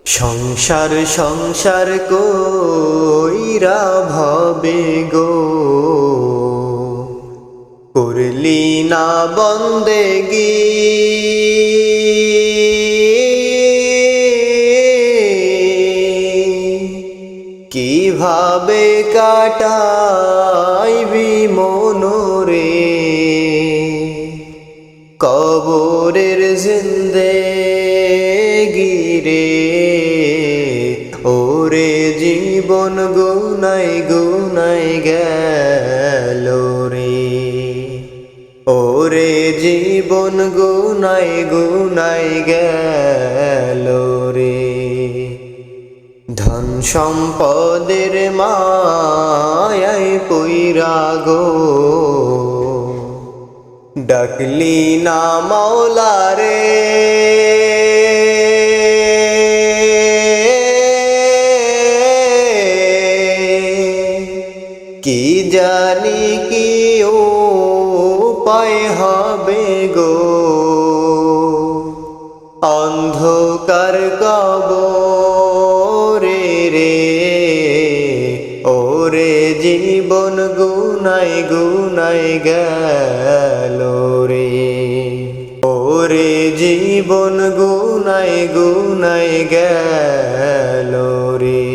সংসার সংসার কইরা ভবে গো করলি না বন্দেগি কিভাবে কাটাইবি মনোরে কবরের জিন্দেগি রে ওরে জীবন গুনাই গুনাই গেল রে ওরে জীবন গুনাই গুনাই গেল রে ধন সম্পদের মায়ায় পইরা গো ডাকলি না মাওলা রে কি জানি কি উপায় হবে গো অন্ধকার কবরে রে ওরে জীবন গুনাই গুনাই গেল রে ওরে জীবন গুনাই গুনাই গেল রে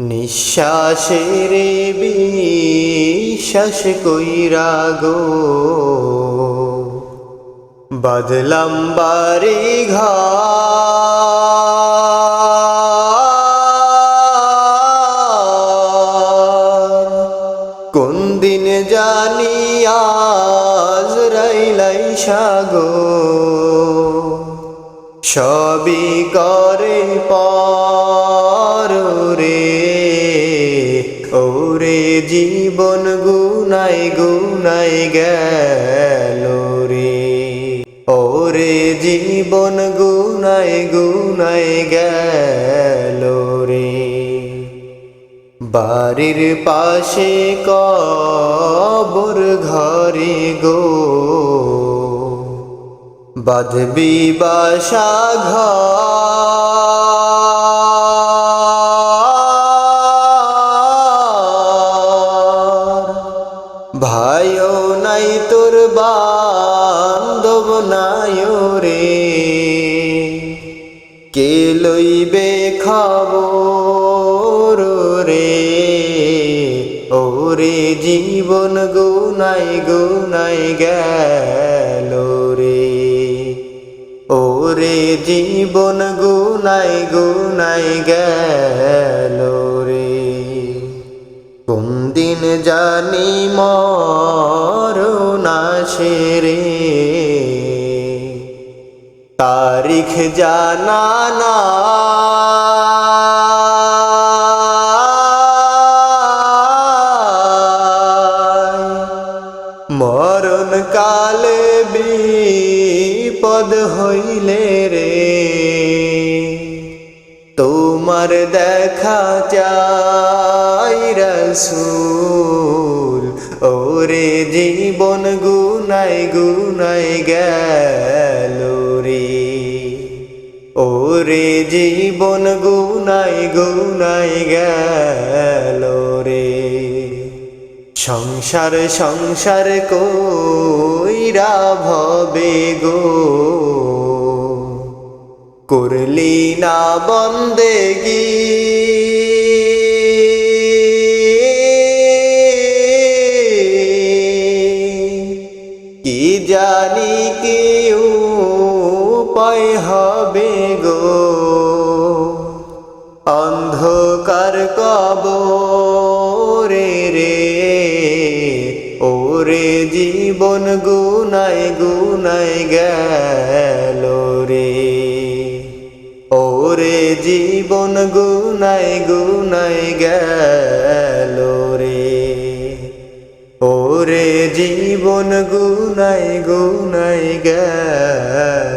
নিঃশ্বাসের বিশ্বাস কইরা গো বাদলাম বাড়ি ঘর কোন দিন জানি আজরাইল আইসা গো সবই করে পর রে ওরে জীবন গুনাই গুনাই গেল রে ওরে জীবন গুনাই গুনাই গেল রে বাড়ির পাশে কবর ঘরে গো বাঁধবি বাসা ঘর ভাইও নাই তোর বান্ধব নাই রে কে লইবে খবর রে ওরে জীবন গুনাই গুনাই গেল রে ওরে জীবন গুনাই গুনাই গেল রে কোন দিন জানি মরণ আসে রে তারিখ জানা নাই মরণ কালে বিপদ হইলে রে তোমার দেখা চাই রাসূল ওরে জীবন গুনাই গুনাই গেল রে ওরে জীবন গুনাই গুনাই গেল রে সংসার সংসার কইরা ভবে গো করলি না বন্দেগি কি জানি কি উপায় হবে গো অন্ধকার কবরে রে ওরে জীবন গুনাই গুনাই গেল রে ওরে জীবন গুনাই গুনাই গেল রে ওরে জীবন গুনাই গুনাই গেল